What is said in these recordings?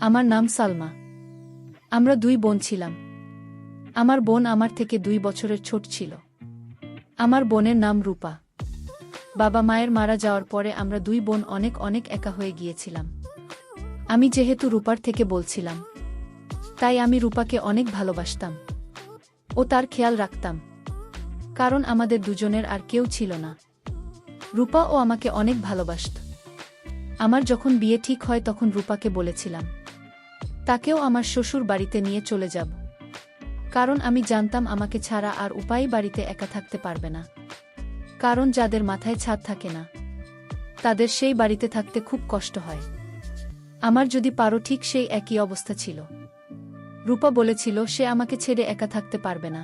আমার নাম সালমা। আমরা দুই বোন ছিলাম। আমার বোন আমার থেকে 2 বছরের ছোট ছিল। আমার বোনের নাম রূপা। বাবা মায়ের মারা যাওয়ার পরে আমরা দুই বোন অনেক অনেক একা হয়ে গিয়েছিলাম। আমি যেহেতু রূপার থেকে বলছিলাম, তাই আমি রূপাকে অনেক ভালোবাসতাম ও তার খেয়াল রাখতাম, কারণ আমাদের দুজনের আর কেউ ছিল না। রূপা ও আমাকে অনেক ভালোবাসত। আমার যখন বিয়ে ঠিক হয় তখন রূপাকে বলেছিলাম তাকেও আমার শ্বশুর বাড়িতে নিয়ে চলে যাব, কারণ আমি জানতাম আমাকে ছাড়া আর উপায় বাড়িতে একা থাকতে পারবে না। কারণ যাদের মাথায় ছাদ থাকে না, তাদের সেই বাড়িতে থাকতে খুব কষ্ট হয়। আমার যদি পারো ঠিক সেই একই অবস্থা ছিল। রূপা বলেছিল সে আমাকে ছেড়ে একা থাকতে পারবে না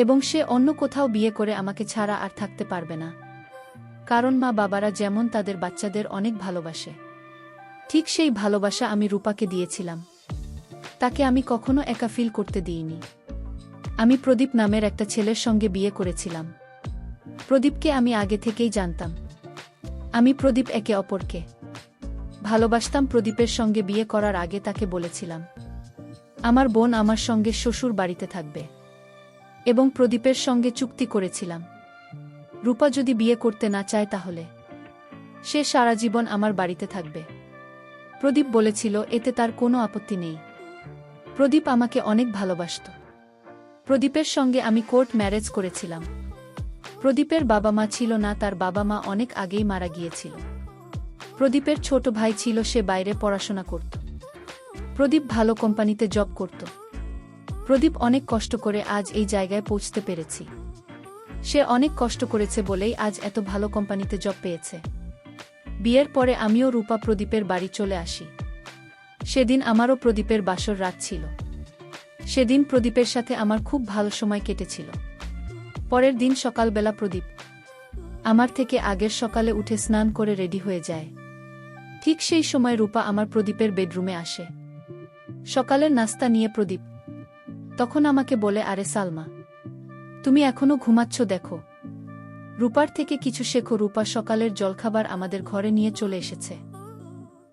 এবং সে অন্য কোথাও বিয়ে করে আমাকে ছাড়া আর থাকতে পারবে না, কারণ মা বাবারা যেমন তাদের বাচ্চাদের অনেক ভালোবাসে, ঠিক সেই ভালোবাসা আমি রূপাকে দিয়েছিলাম। তাকে আমি কখনো একা ফিল করতে দিইনি। আমি প্রদীপ নামের একটা ছেলের সঙ্গে বিয়ে করেছিলাম। প্রদীপকে আমি আগে থেকেই জানতাম। আমি প্রদীপ একে অপরকে ভালোবাসতাম। প্রদীপের সঙ্গে বিয়ে করার আগে তাকে বলেছিলাম আমার বোন আমার সঙ্গে শ্বশুর বাড়িতে থাকবে এবং প্রদীপের সঙ্গে চুক্তি করেছিলাম রূপা যদি বিয়ে করতে না চায় তাহলে সে সারা জীবন আমার বাড়িতে থাকবে। প্রদীপ বলেছিল এতে তার কোনো আপত্তি নেই। প্রদীপ আমাকে অনেক ভালোবাসত। প্রদীপের সঙ্গে আমি কোর্ট ম্যারেজ করেছিলাম। প্রদীপের বাবা মা ছিল না, তার বাবা মা অনেক আগেই মারা গিয়েছিল। প্রদীপের ছোট ভাই ছিল, সে বাইরে পড়াশোনা করত। প্রদীপ ভালো কোম্পানিতে জব করত। প্রদীপ অনেক কষ্ট করে আজ এই জায়গায় পৌঁছতে পেরেছি। সে অনেক কষ্ট করেছে বলেই আজ এত ভালো কোম্পানিতে জব পেয়েছে। বিয়ের পরে আমিও রূপা প্রদীপের বাড়ি চলে আসি। সেদিন আমারও প্রদীপের বাসর রাত ছিল। সেদিন প্রদীপের সাথে আমার খুব ভালো সময় কেটেছিল। পরের দিন সকালবেলা প্রদীপ আমার থেকে আগের সকালে উঠে স্নান করে রেডি হয়ে যায়। ঠিক সেই সময় রূপা আমার প্রদীপের বেডরুমে আসে সকালের নাস্তা নিয়ে। প্রদীপ তখন আমাকে বলে, আরে সালমা, তুমি এখনো ঘুমাচ্ছ? দেখো, রূপার থেকে কিছু শেখো। রূপা সকালের জলখাবার আমাদের ঘরে নিয়ে চলে এসেছে।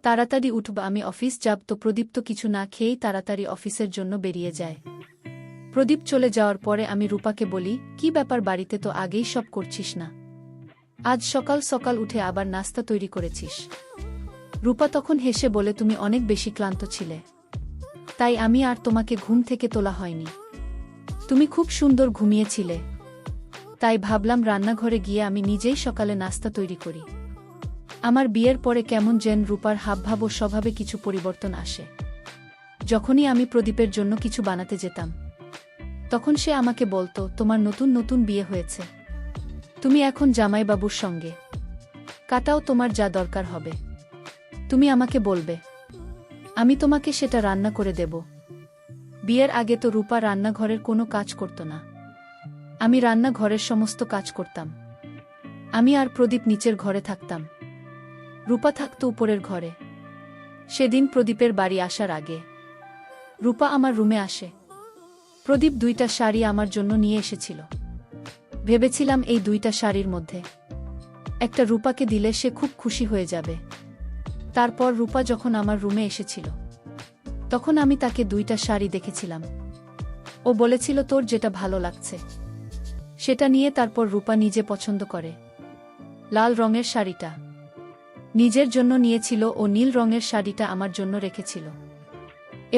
তাড়াতাড়ি উঠব, আমি অফিস যাব। তো প্রদীপ তো কিছু না খেয়েই তাড়াতাড়ি অফিসের জন্য বেরিয়ে যায়। প্রদীপ চলে যাওয়ার পরে আমি রূপাকে বলি, কি ব্যাপার, বাড়িতে তো আগেই সব করছিস না, আজ সকাল সকাল উঠে আবার নাস্তা তৈরি করেছিস? রূপা তখন হেসে বলে, তুমি অনেক বেশি ক্লান্ত ছিলে, তাই আমি আর তোমাকে ঘুম থেকে তোলা হয়নি। তুমি খুব সুন্দর ঘুমিয়েছিলে, তাই ভাবলাম রান্নাঘরে গিয়ে আমি নিজেই সকালে নাস্তা তৈরি করি। আমার বিয়ের পরে কেমন যেন রূপার হাবভাব ও স্বভাবে কিছু পরিবর্তন আসে। যখনই আমি প্রদীপের জন্য কিছু বানাতে যেতাম, তখন সে আমাকে বলতো, তোমার নতুন নতুন বিয়ে হয়েছে, তুমি এখন জামাইবাবুর সঙ্গে কাটাও, তোমার যা দরকার হবে তুমি আমাকে বলবে, আমি তোমাকে সেটা রান্না করে দেব। বিয়ের আগে তো রূপা রান্নাঘরের কোনো কাজ করত না, আমি রান্নাঘরের সমস্ত কাজ করতাম। আমি আর প্রদীপ নিচের ঘরে থাকতাম, রূপা থাকত উপরের ঘরে। সেদিন প্রদীপের বাড়ি আসার আগে রূপা আমার রুমে আসে। প্রদীপ 2টা শাড়ি আমার জন্য নিয়ে এসেছিল। ভেবেছিলাম এই 2টা শাড়ির মধ্যে একটা রূপাকে দিলে সে খুব খুশি হয়ে যাবে। তারপর রূপা যখন আমার রুমে এসেছিল, তখন আমি তাকে 2টা শাড়ি দেখেছিলাম। ও বলেছিল তোর যেটা ভালো লাগছে সেটা নিয়ে। তারপর রূপা নিজে পছন্দ করে লাল রঙের শাড়িটা নিজের জন্য নিয়েছিল ও নীল রঙের শাড়িটা আমার জন্য রেখেছিল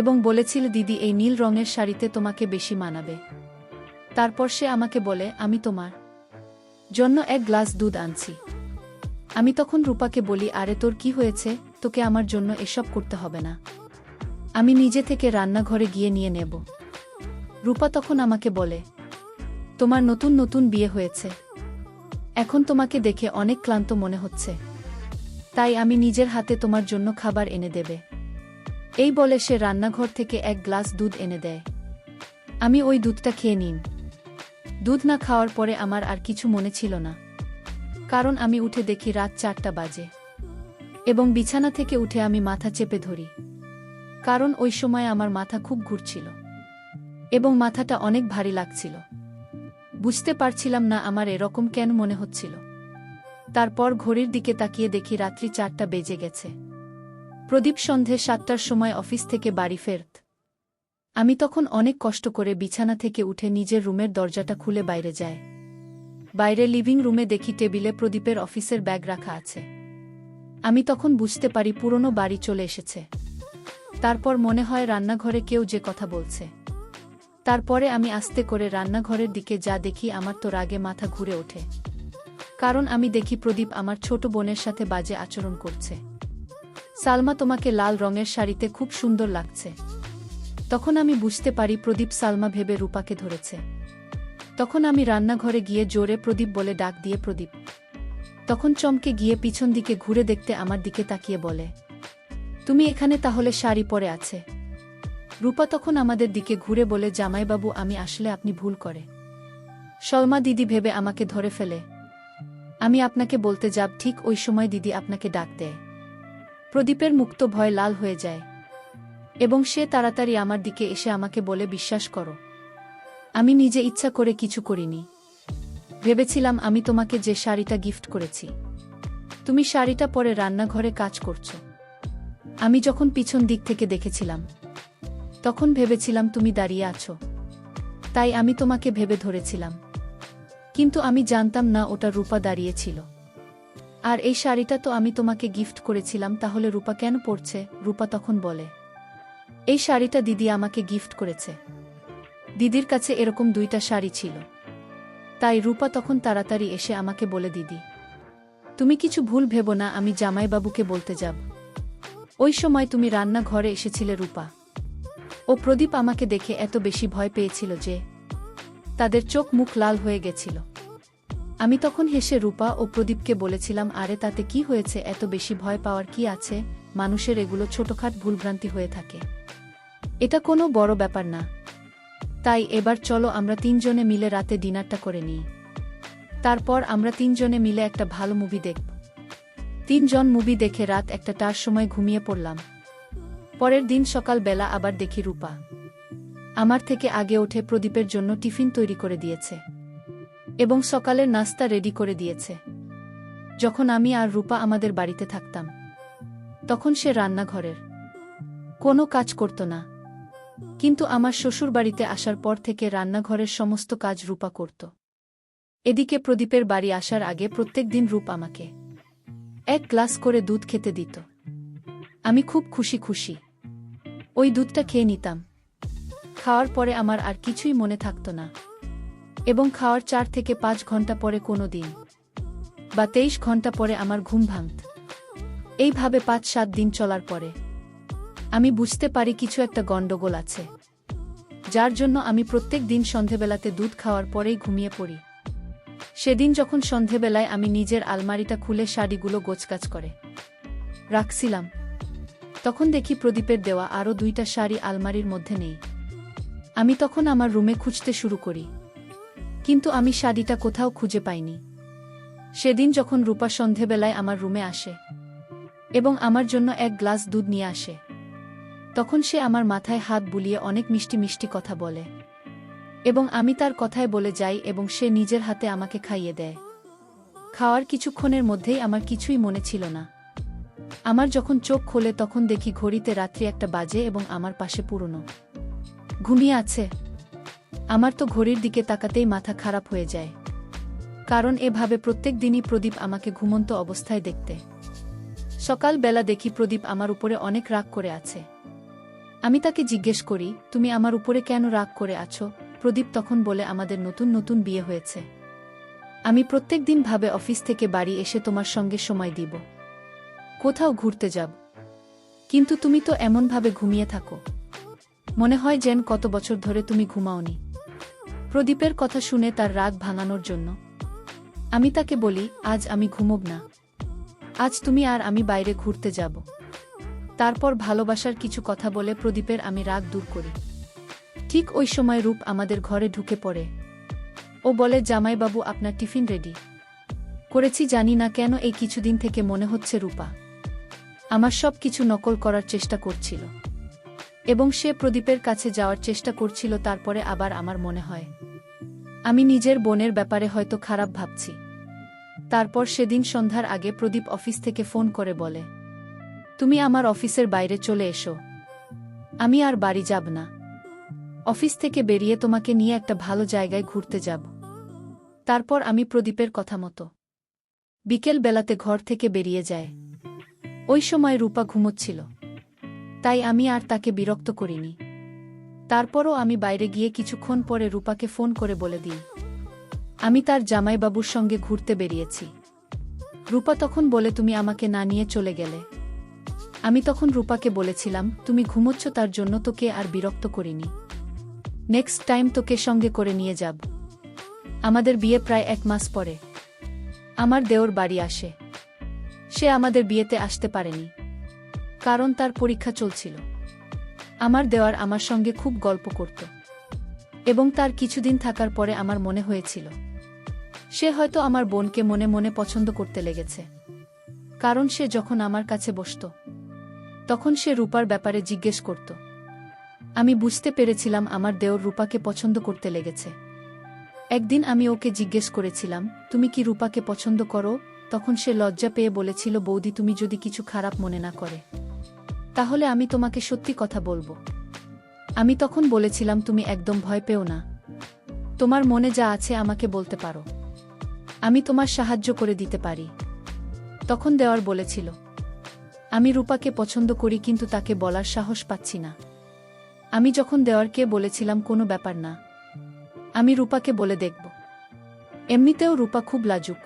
এবং বলেছিল, দিদি, এই নীল রঙের শাড়িতে তোমাকে বেশি মানাবে। তারপর সে আমাকে বলে, আমি তোমার জন্য 1 গ্লাস দুধ আনছি। আমি তখন রূপাকে বলি, আরে তোর কি হয়েছে, তোকে আমার জন্য এসব করতে হবে না, আমি নিজে থেকে রান্নাঘরে গিয়ে নিয়ে নেব। রূপা তখন আমাকে বলে, তোমার নতুন নতুন বিয়ে হয়েছে, এখন তোমাকে দেখে অনেক ক্লান্ত মনে হচ্ছে, তাই আমি নিজের হাতে তোমার জন্য খাবার এনে দেবে। এই বলে সে রান্নাঘর থেকে 1 গ্লাস দুধ এনে দেয়। আমি ওই দুধটা খেয়ে নিই। দুধ না খাওয়ার পরে আমার আর কিছু মনে ছিল না, কারণ আমি উঠে দেখি রাত 4টা বাজে এবং বিছানা থেকে উঠে আমি মাথা চেপে ধরি, কারণ ওই সময় আমার মাথা খুব ঘুরছিল এবং মাথাটা অনেক ভারী লাগছিল। বুঝতে পারছিলাম না আমার এরকম কেন মনে হচ্ছিল। তারপর ঘড়ির দিকে তাকিয়ে দেখি রাত্রি 4টা বেজে গেছে। প্রদীপ সন্ধে 7টার সময় অফিস থেকে বাড়ি ফেরত। আমি তখন অনেক কষ্ট করে বিছানা থেকে উঠে নিজের রুমের দরজাটা খুলে বাইরে যায়। বাইরে লিভিং রুমে দেখি টেবিলে প্রদীপের অফিসের ব্যাগ রাখা আছে। আমি তখন বুঝতে পারি পুরনো বাড়ি চলে এসেছে। তারপর মনে হয় রান্নাঘরে কেউ যে কথা বলছে। তারপরে আমি আস্তে করে রান্নাঘরের দিকে যা দেখি আমার তো রাগে মাথা ঘুরে ওঠে। কারণ আমি দেখি প্রদীপ আমার ছোট বোনের সাথে বাজে আচরণ করছে। সালমা, তোমাকে লাল রঙের শাড়িতে খুব সুন্দর লাগছে। তখন আমি বুঝতে পারি প্রদীপ সালমা ভেবে রূপাকে ধরেছে। তখন আমি রান্নাঘরে গিয়ে জোরে প্রদীপ বলে ডাক দিয়ে প্রদীপ তখন চমকে গিয়ে পিছন দিকে ঘুরে দেখতে আমার দিকে তাকিয়ে বলে, তুমি এখানে তাহলে শাড়ি পরে আছে? রূপা তখন আমাদের দিকে ঘুরে বলে, জামাইবাবু, আমি আসলে আপনি ভুল করে সলমা দিদি ভেবে আমাকে ধরে ফেলে। আমি আপনাকে বলতে যাব ঠিক ওই সময় দিদি আপনাকে ডাক দেয়। প্রদীপের মুখ তো ভয় লাল হয়ে যায় এবং সে তাড়াতাড়ি আমার দিকে এসে আমাকে বলে, বিশ্বাস করো, আমি নিজে ইচ্ছা করে কিছু করিনি। ভেবেছিলাম আমি তোমাকে যে শাড়িটা গিফট করেছি তুমি শাড়িটা পরে রান্নাঘরে কাজ করছো। আমি যখন পিছন দিক থেকে দেখেছিলাম তখন ভেবেছিলাম তুমি দাঁড়িয়ে আছো, তাই আমি তোমাকে ভেবে ধরেছিলাম। কিন্তু আমি জানতাম না ওটা রূপা দাঁড়িয়েছিল। আর এই শাড়িটা তো আমি তোমাকে গিফট করেছিলাম, তাহলে রূপা কেন পরছে? রূপা তখন বলে, এই শাড়িটা দিদি আমাকে গিফট করেছে। দিদির কাছে এরকম 2টা শাড়ি ছিল। তাই রূপা তখন তাড়াতাড়ি এসে আমাকে বলে, দিদি তুমি কিছু ভুল ভেবো না, আমি জামাইবাবুকে বলতে যাব। ওই সময় তুমি রান্নাঘরে এসেছিলে রূপা ও প্রদীপ আমাকে দেখে এত বেশি ভয় পেয়েছিল যে তাদের চোখ মুখ লাল হয়ে গেছিল। আমি তখন হেসে রূপা ও প্রদীপকে বলেছিলাম, আরে তাতে কি হয়েছে, এত বেশি ভয় পাওয়ার কি আছে, মানুষের এগুলো ছোটখাট ভুলভ্রান্তি হয়ে থাকে, এটা কোনো বড় ব্যাপার না। তাই এবার চলো আমরা 3 জনে মিলে রাতে ডিনারটা করে নিই। তারপর আমরা 3 জনে মিলে একটা ভালো মুভি দেখব। 3 জন মুভি দেখে রাত 1টার সময় ঘুমিয়ে পড়লাম। পরের দিন সকালবেলা আবার দেখি রূপা আমার থেকে আগে উঠে প্রদীপের জন্য টিফিন তৈরি করে দিয়েছে এবং সকালের নাস্তা রেডি করে দিয়েছে। যখন আমি আর রূপা আমাদের বাড়িতে থাকতাম তখন সে রান্নাঘরের কোনো কাজ করত না, কিন্তু আমার শ্বশুরবাড়িতে আসার পর থেকে রান্নাঘরের সমস্ত কাজ রূপা করত। এদিকে প্রদীপের বাড়ি আসার আগে প্রত্যেক দিন রূপ আমাকে 1 গ্লাস করে দুধ খেতে দিত। আমি খুব খুশি খুশি ওই দুধটা খেয়ে নিতাম। খাওয়ার পরে আমার আর কিছুই মনে থাকত না এবং খাওয়ার 4 থেকে 5 ঘন্টা পরে কোনো দিন বা 23 ঘন্টা পরে আমার ঘুম ভাঙত। এইভাবে 5-7 দিন চলার পরে আমি বুঝতে পারি কিছু একটা গণ্ডগোল আছে, যার জন্য আমি প্রত্যেক দিন সন্ধেবেলাতে দুধ খাওয়ার পরেই ঘুমিয়ে পড়ি। সেদিন যখন সন্ধেবেলায় আমি নিজের আলমারিটা খুলে শাড়িগুলো গোছগাছ করে রাখছিলাম তখন দেখি প্রদীপের দেওয়া আরও 2টা শাড়ি আলমারির মধ্যে নেই। আমি তখন আমার রুমে খুঁজতে শুরু করি, কিন্তু আমি শাড়িটা কোথাও খুঁজে পাইনি। সেদিন যখন রূপা সন্ধেবেলায় আমার রুমে আসে এবং আমার জন্য 1 গ্লাস দুধ নিয়ে আসে তখন সে আমার মাথায় হাত বুলিয়ে অনেক মিষ্টি মিষ্টি কথা বলে এবং আমি তার কথায় বলে যাই এবং সে নিজের হাতে আমাকে খাইয়ে দেয়। খাওয়ার কিছুক্ষণের মধ্যেই আমার কিছুই মনে ছিল না। আমার যখন চোখ খোলে তখন দেখি ঘড়িতে রাত্রি 1টা বাজে এবং আমার পাশে পুরনো ঘুমিয়ে আছে। আমার তো ঘড়ির দিকে তাকাতেই মাথা খারাপ হয়ে যায়, কারণ এভাবে প্রত্যেক দিনই প্রদীপ আমাকে ঘুমন্ত অবস্থায় দেখতে। সকালবেলা দেখি প্রদীপ আমার উপরে অনেক রাগ করে আছে। আমি তাকে জিজ্ঞেস করি, তুমি আমার উপরে কেন রাগ করে আছো? প্রদীপ তখন বলে, আমাদের নতুন নতুন বিয়ে হয়েছে, আমি প্রত্যেক দিন ভাবে অফিস থেকে বাড়ি এসে তোমার সঙ্গে সময় দিব, কোথাও ঘুরতে যাব, কিন্তু তুমি তো এমনভাবে ঘুমিয়ে থাকো, মনে হয় যেন কত বছর ধরে তুমি ঘুমাওনি। প্রদীপের কথা শুনে তার রাগ ভাঙানোর জন্য আমি তাকে বলি, আজ আমি ঘুমোব না, আজ তুমি আর আমি বাইরে ঘুরতে যাব। তারপর ভালোবাসার কিছু কথা বলে প্রদীপের আমি রাগ দূর করি। ঠিক ওই সময় রূপ আমাদের ঘরে ঢুকে পড়ে। ও বলে, জামাইবাবু, আপনার টিফিন রেডি করেছি। জানি না কেন এই কিছুদিন থেকে মনে হচ্ছে রূপা আমার সব কিছু নকল করার চেষ্টা করছিল এবং সে প্রদীপের কাছে যাওয়ার চেষ্টা করছিল। তারপরে আবার আমার মনে হয় আমি নিজের বোনের ব্যাপারে হয়তো খারাপ ভাবছি। তারপর সেদিন সন্ধ্যার আগে প্রদীপ অফিস থেকে ফোন করে বলে, তুমি আমার অফিসের বাইরে চলে এসো। আমি আর বাড়ি যাব না। অফিস থেকে বেরিয়ে তোমাকে নিয়ে একটা ভালো জায়গায় ঘুরতে যাব। তারপর আমি প্রদীপের কথা মতো বিকেল বেলাতে ঘর থেকে বেরিয়ে যায়। ওই সময় রূপা ঘুমোচ্ছিল, তাই আমি আর তাকে বিরক্ত করিনি। তারপরও আমি বাইরে গিয়ে কিছুক্ষণ পরে রূপাকে ফোন করে বলে দিই আমি তার জামাইবাবুর সঙ্গে ঘুরতে বেরিয়েছি। রূপা তখন বলে তুমি আমাকে না নিয়ে চলে গেলে। আমি তখন রূপাকে বলেছিলাম তুমি ঘুমোচ্ছ, তার জন্য তোকে আর বিরক্ত করিনি। নেক্সট টাইম তোকে সঙ্গে করে নিয়ে যাব। আমাদের বিয়ে প্রায় 1 মাস পরে আমার দেওর বাড়ি আসে। সে আমাদের বিয়েতে আসতে পারেনি, কারণ তার পরীক্ষা চলছিল। আমার দেওয়ার আমার সঙ্গে খুব গল্প করত, এবং তার কিছুদিন থাকার পরে আমার মনে হয়েছিল সে হয়তো আমার বোনকে মনে মনে পছন্দ করতে লেগেছে। কারণ সে যখন আমার কাছে বসত তখন সে রূপার ব্যাপারে জিজ্ঞেস করত। আমি বুঝতে পেরেছিলাম আমার দেওর রূপাকে পছন্দ করতে লেগেছে। একদিন আমি ওকে জিজ্ঞেস করেছিলাম তুমি কি রূপাকে পছন্দ করো? তখন সে লজ্জা পেয়ে বলেছিল বৌদি তুমি যদি কিছু খারাপ মনে না করে তাহলে আমি তোমাকে সত্যি কথা বলবো। আমি তখন বলেছিলাম তুমি একদম ভয় পেও না, তোমার মনে যা আছে আমাকে বলতে পারো, আমি তোমার সাহায্য করে দিতে পারি। তখন দেওয়ার বলেছিল আমি রূপাকে পছন্দ করি, কিন্তু তাকে বলার সাহস পাচ্ছি না। আমি যখন দেওয়ারকে বলেছিলাম কোনো ব্যাপার না, আমি রূপাকে বলে দেখব। এমনিতেও রূপা খুব লাজুক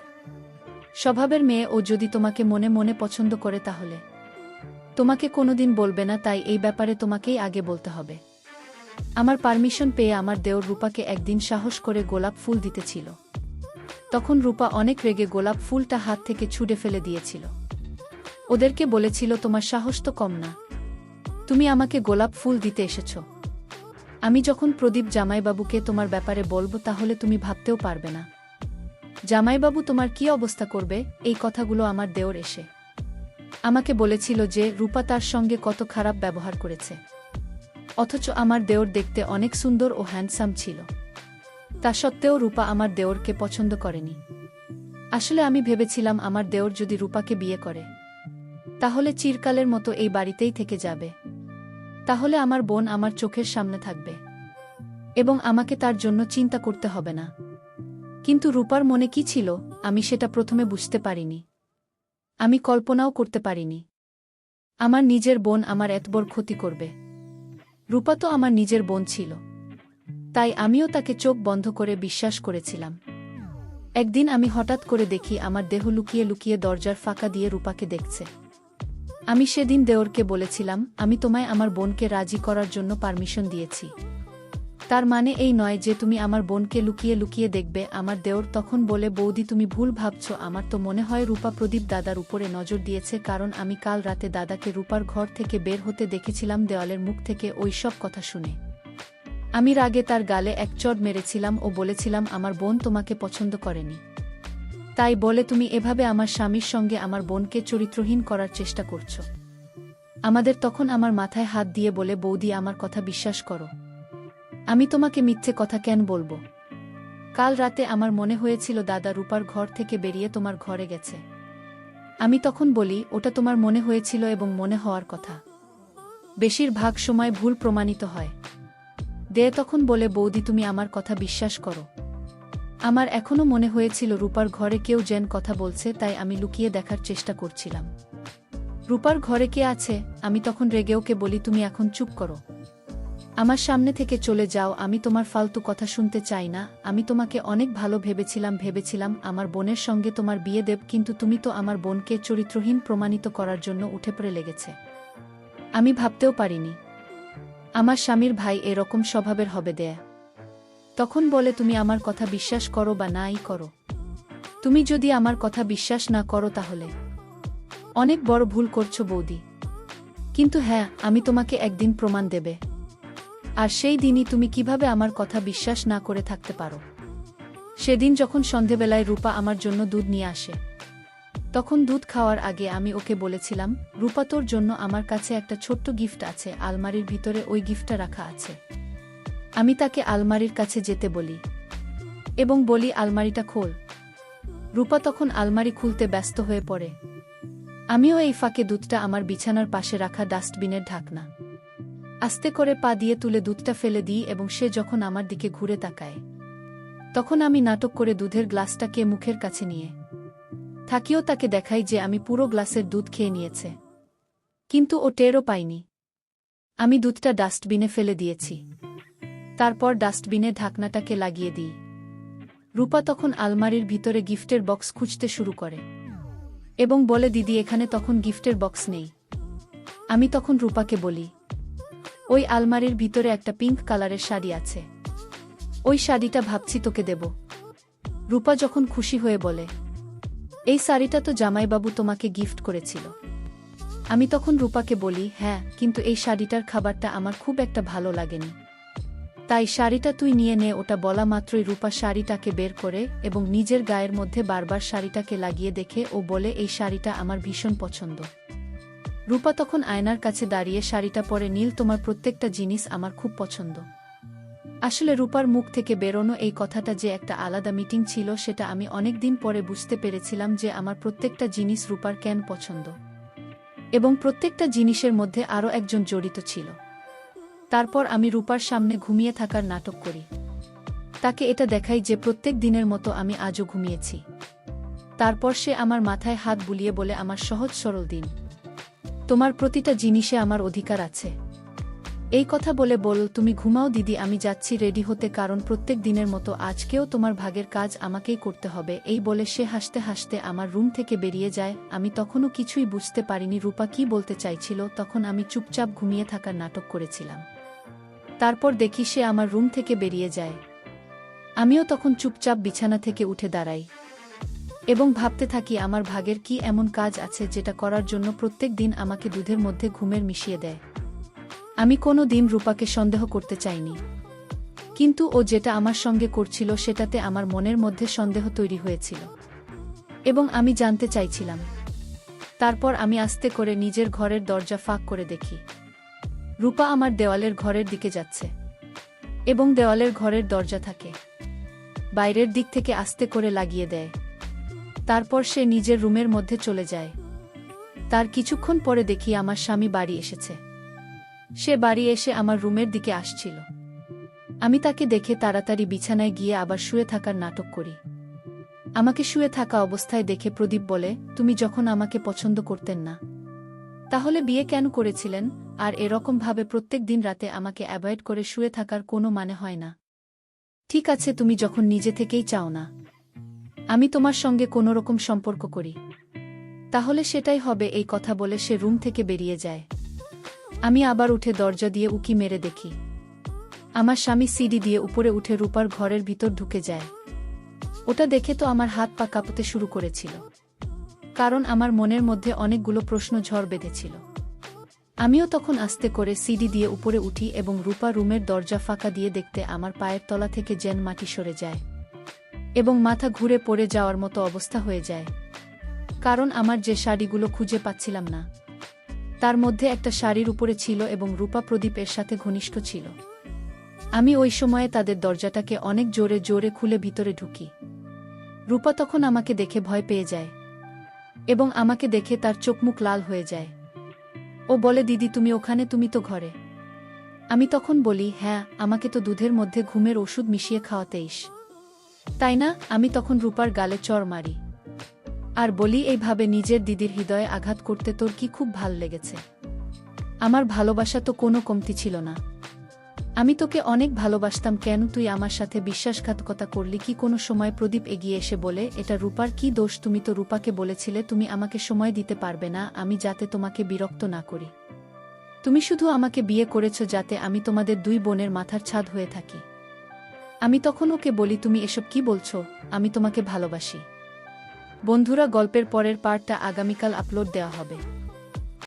স্বভাবের মেয়ে, ও যদি তোমাকে মনে মনে পছন্দ করে তাহলে তোমাকে কোনোদিন বলবে না, তাই এই ব্যাপারে তোমাকেই আগে বলতে হবে। আমার পারমিশন পেয়ে আমার দেওর রূপাকে একদিন সাহস করে গোলাপ ফুল দিতেছিল। তখন রূপা অনেক রেগে গোলাপ ফুলটা হাত থেকে ছুঁড়ে ফেলে দিয়েছিল। ওদেরকে বলেছিল তোমার সাহস তো কম না, তুমি আমাকে গোলাপ ফুল দিতে এসেছ। আমি যখন প্রদীপ জামাইবাবুকে তোমার ব্যাপারে বলবো তাহলে তুমি ভাবতেও পারবে না জামাইবাবু তোমার কি অবস্থা করবে। এই কথাগুলো আমার দেওর এসে আমাকে বলেছিল যে রূপা তার সঙ্গে কত খারাপ ব্যবহার করেছে, অথচ আমার দেওর দেখতে অনেক সুন্দর ও হ্যান্ডসাম ছিল। তা সত্ত্বেও রূপা আমার দেওরকে পছন্দ করেনি। আসলে আমি ভেবেছিলাম আমার দেওর যদি রূপাকে বিয়ে করে তাহলে চিরকালের মতো এই বাড়িতেই থেকে যাবে, তাহলে আমার বোন আমার চোখের সামনে থাকবে এবং আমাকে তার জন্য চিন্তা করতে হবে না। কিন্তু রূপার মনে কি ছিল আমি সেটা প্রথমে বুঝতে পারিনি। আমি কল্পনাও করতে পারিনি আমার নিজের বোন আমার এত বড় ক্ষতি করবে। রূপা তো আমার নিজের বোন ছিল, তাই আমিও তাকে চোখ বন্ধ করে বিশ্বাস করেছিলাম। একদিন আমি হঠাৎ করে দেখি আমার দেহ লুকিয়ে লুকিয়ে দরজার ফাঁকা দিয়ে রূপাকে দেখছে। আমি সেদিন দেওরকে বলেছিলাম আমি তোমায় আমার বোনকে রাজি করার জন্য পারমিশন দিয়েছি, তার মানে এই নয় যে তুমি আমার বোনকে লুকিয়ে লুকিয়ে দেখবে। আমার দেওর তখন বলে বৌদি তুমি ভুল ভাবছ, আমার তো মনে হয় রূপা প্রদীপ দাদার উপরে নজর দিয়েছে, কারণ আমি কাল রাতে দাদাকে রূপার ঘর থেকে বের হতে দেখেছিলাম। দেওয়ালের মুখ থেকে ওই সব কথা শুনে আমি রাগে তার গালে এক চড় মেরেছিলাম ও বলেছিলাম আমার বোন তোমাকে পছন্দ করেনি, তাই বলে তুমি এভাবে আমার স্বামীর সঙ্গে আমার বোনকে চরিত্রহীন করার চেষ্টা করছ। আমাদের তখন আমার মাথায় হাত দিয়ে বলে বৌদি আমার কথা বিশ্বাস করো, আমি তোমাকে মিথ্যে কথা কেন বলবো। কাল রাতে আমার মনে হয়েছিল দাদা রূপার ঘর থেকে বেরিয়ে তোমার ঘরে গেছে। আমি তখন বলি ওটা তোমার মনে হয়েছিল এবং মনে হওয়ার কথা বেশিরভাগ সময় ভুল প্রমাণিত হয়। দে তখন বলে বৌদি তুমি আমার কথা বিশ্বাস করো, আমার এখনো মনে হয়েছিল রূপার ঘরে কেউ যেন কথা বলছে, তাই আমি লুকিয়ে দেখার চেষ্টা করছিলাম রূপার ঘরে কে আছে। আমি তখন রেগে ওকে বলি তুমি এখন চুপ করো, আমার সামনে থেকে চলে যাও, আমি তোমার ফালতু কথা শুনতে চাই না। আমি তোমাকে অনেক ভালো ভেবেছিলাম আমার বোনের সঙ্গে তোমার বিয়ে দেব, কিন্তু তুমি তো আমার বোনকে চরিত্রহীন প্রমাণিত করার জন্য উঠে পড়ে লেগেছে। আমি ভাবতেও পারিনি আমার স্বামীর ভাই এরকম স্বভাবের হবে। দেয়া তখন বলে তুমি আমার কথা বিশ্বাস করো বা নাই করো, তুমি যদি আমার কথা বিশ্বাস না করো তাহলে অনেক বড় ভুল করছো বৌদি। কিন্তু হ্যাঁ, আমি তোমাকে একদিন প্রমাণ দেবে, আর সেই দিনই তুমি কিভাবে আমার কথা বিশ্বাস না করে থাকতে পারো। সেদিন যখন সন্ধেবেলায় রূপা আমার জন্য দুধ নিয়ে আসে, তখন দুধ খাওয়ার আগে আমি ওকে বলেছিলাম রূপা তোর জন্য আমার কাছে একটা ছোট্ট গিফট আছে, আলমারির ভিতরে ওই গিফটটা রাখা আছে। আমি তাকে আলমারির কাছে যেতে বলি এবং বলি আলমারিটা খোল। রূপা তখন আলমারি খুলতে ব্যস্ত হয়ে পড়ে। আমিও এই ফাঁকে দুধটা আমার বিছানার পাশে রাখা ডাস্টবিনের ঢাকনা আস্তে করে পা দিয়ে তুলে দুধটা ফেলে দিই এবং সে যখন আমার দিকে ঘুরে তাকায় তখন আমি নাটক করে দুধের গ্লাসটাকে মুখের কাছে নিয়ে থাকিও তাকে দেখাই যে আমি পুরো গ্লাসের দুধ খেয়ে নিয়েছে। কিন্তু ও টেরও পায়নি। আমি দুধটা ডাস্টবিনে ফেলে দিয়েছি। তারপর ডাস্টবিনে ঢাকনাটাকে লাগিয়ে দিই। রূপা তখন আলমারির ভিতরে গিফটের বক্স খুঁজতে শুরু করে এবং বলে, দিদি এখানে তখন গিফটের বক্স নেই। আমি তখন রূপাকে বলি, ওই আলমারির ভিতরে একটা পিঙ্ক কালারের শাড়ি আছে, ওই শাড়িটা ভাবছি তোকে দেব। রূপা যখন খুশি হয়ে বলে, এই শাড়িটা তো জামাইবাবু তোমাকে গিফট করেছিল। আমি তখন রূপাকে বলি, হ্যাঁ, কিন্তু এই শাড়িটার খাবারটা আমার খুব একটা ভালো লাগেনি, তাই শাড়িটা তুই নিয়ে নে। ওটা বলা মাত্রই রূপা শাড়িটাকে বের করে এবং নিজের গায়ের মধ্যে বারবার শাড়িটাকে লাগিয়ে দেখে ও বলে, এই শাড়িটা আমার ভীষণ পছন্দ। রূপা তখন আয়নার কাছে দাঁড়িয়ে শাড়িটা পরে, নীল, তোমার প্রত্যেকটা জিনিস আমার খুব পছন্দ। আসলে রূপার মুখ থেকে বেরোনো এই কথাটা যে একটা আলাদা মিটিং ছিল সেটা আমি অনেক দিন পরে বুঝতে পেরেছিলাম, যে আমার প্রত্যেকটা জিনিস রূপার কেন পছন্দ এবং প্রত্যেকটা জিনিসের মধ্যে আরও একজন জড়িত ছিল। তারপর আমি রূপার সামনে ঘুমিয়ে থাকার নাটক করি। তাকে এটা দেখাই যে প্রত্যেক দিনের মতো আমি আজও ঘুমিয়েছি। তারপর সে আমার মাথায় হাত বুলিয়ে বলে, আমার সহজ সরল দিন, তোমার প্রতিটা জিনিসে আমার অধিকার আছে। এই কথা বলে বল, তুমি ঘুমাও দিদি, আমি যাচ্ছি রেডি হতে, কারণ প্রত্যেক দিনের মতো আজকেও তোমার ভাগের কাজ আমাকেই করতে হবে। এই বলে সে হাসতে হাসতে আমার রুম থেকে বেরিয়ে যায়। আমি তখনও কিছুই বুঝতে পারিনি রূপা কি বলতে চাইছিল। তখন আমি চুপচাপ ঘুমিয়ে থাকার নাটক করেছিলাম। তারপর দেখি সে আমার রুম থেকে বেরিয়ে যায়। আমিও তখন চুপচাপ বিছানা থেকে উঠে দাঁড়াই এবং ভাবতে থাকি আমার ভাগের কি এমন কাজ আছে যেটা করার জন্য প্রত্যেক দিন আমাকে দুধের মধ্যে ঘুমের মিশিয়ে দেয়। আমি কোনো দিন রূপাকে সন্দেহ করতে চাইনি, কিন্তু ও যেটা আমার সঙ্গে করছিল সেটাতে আমার মনের মধ্যে সন্দেহ তৈরি হয়েছিল এবং আমি জানতে চাইছিলাম। তারপর আমি আস্তে করে নিজের ঘরের দরজা ফাঁক করে দেখি রূপা আমার দেওয়ালের ঘরের দিকে যাচ্ছে এবং দেওয়ালের ঘরের দরজা থাকে বাইরের দিক থেকে আস্তে করে লাগিয়ে দেয়। তারপর সে নিজের রুমের মধ্যে চলে যায়। তার কিছুক্ষণ পরে দেখি আমার স্বামী বাড়ি এসেছে। সে বাড়ি এসে আমার রুমের দিকে আসছিল। আমি তাকে দেখে তাড়াতাড়ি বিছানায় গিয়ে আবার শুয়ে থাকার নাটক করি। আমাকে শুয়ে থাকা অবস্থায় দেখে প্রদীপ বলে, তুমি যখন আমাকে পছন্দ করতেন না তাহলে বিয়ে কেন করেছিলেন? আর এরকমভাবে প্রত্যেক দিন রাতে আমাকে অ্যাভয়েড করে শুয়ে থাকার কোনো মানে হয় না। ঠিক আছে, তুমি যখন নিজে থেকেই চাও না আমি তোমার সঙ্গে কোনো রকম সম্পর্ক করি, তাহলে সেটাই হবে। এই কথা বলে সে রুম থেকে বেরিয়ে যায়। আমি আবার উঠে দরজা দিয়ে উকি মেরে দেখি আমার স্বামী সিঁড়ি দিয়ে উপরে উঠে রূপার ঘরের ভিতর ঢুকে যায়। ওটা দেখে তো আমার হাত পা কাঁপতে শুরু করেছিল, কারণ আমার মনের মধ্যে অনেকগুলো প্রশ্ন ঝড় বেঁধেছিল। আমিও তখন আস্তে করে সিঁড়ি দিয়ে উপরে উঠি এবং রূপা রুমের দরজা ফাঁকা দিয়ে দেখতে আমার পায়ের তলা থেকে যেন মাটি সরে যায় এবং মাথা ঘুরে পড়ে যাওয়ার মতো অবস্থা হয়ে যায়, কারণ আমার যে শাড়িগুলো খুঁজে পাচ্ছিলাম না তার মধ্যে একটা শাড়ির উপরে ছিল এবং রূপা প্রদীপ এর সাথে ঘনিষ্ঠ ছিল। আমি ওই সময়ে তাদের দরজাটাকে অনেক জোরে জোরে খুলে ভিতরে ঢুকি। রূপা তখন আমাকে দেখে ভয় পেয়ে যায় এবং আমাকে দেখে তার চোখ মুখ লাল হয়ে যায়। ও বলে, দিদি তুমি ওখানে, তুমি তো ঘরে। আমি তখন বলি, হ্যাঁ, আমাকে তো দুধের মধ্যে ঘুমের ওষুধ মিশিয়ে খাওয়াতেইস, তাই না? আমি তখন রূপার গালে চড় মারি আর বলি, এইভাবে নিজের দিদির হৃদয়ে আঘাত করতে তোর কি খুব ভাল লেগেছে? আমার ভালোবাসা তো কোনো কমতি ছিল না, আমি তোকে অনেক ভালোবাসতাম, কেন তুই আমার সাথে বিশ্বাসঘাতকতা করলি? কি কোনো সময় প্রদীপ এগিয়ে এসে বলে, এটা রূপার কি দোষ? তুমি তো রূপাকে বলেছিলে তুমি আমাকে সময় দিতে পারবে না, আমি যাতে তোমাকে বিরক্ত না করি। তুমি শুধু আমাকে বিয়ে করেছ যাতে আমি তোমাদের দুই বোনের মাথার ছাদ হয়ে থাকি। আমি তখন ওকে বলি, তুমি এসব কি বলছো? আমি তোমাকে ভালোবাসি। বন্ধুরা, গল্পের পরের পার্টটা আগামীকাল আপলোড দেওয়া হবে।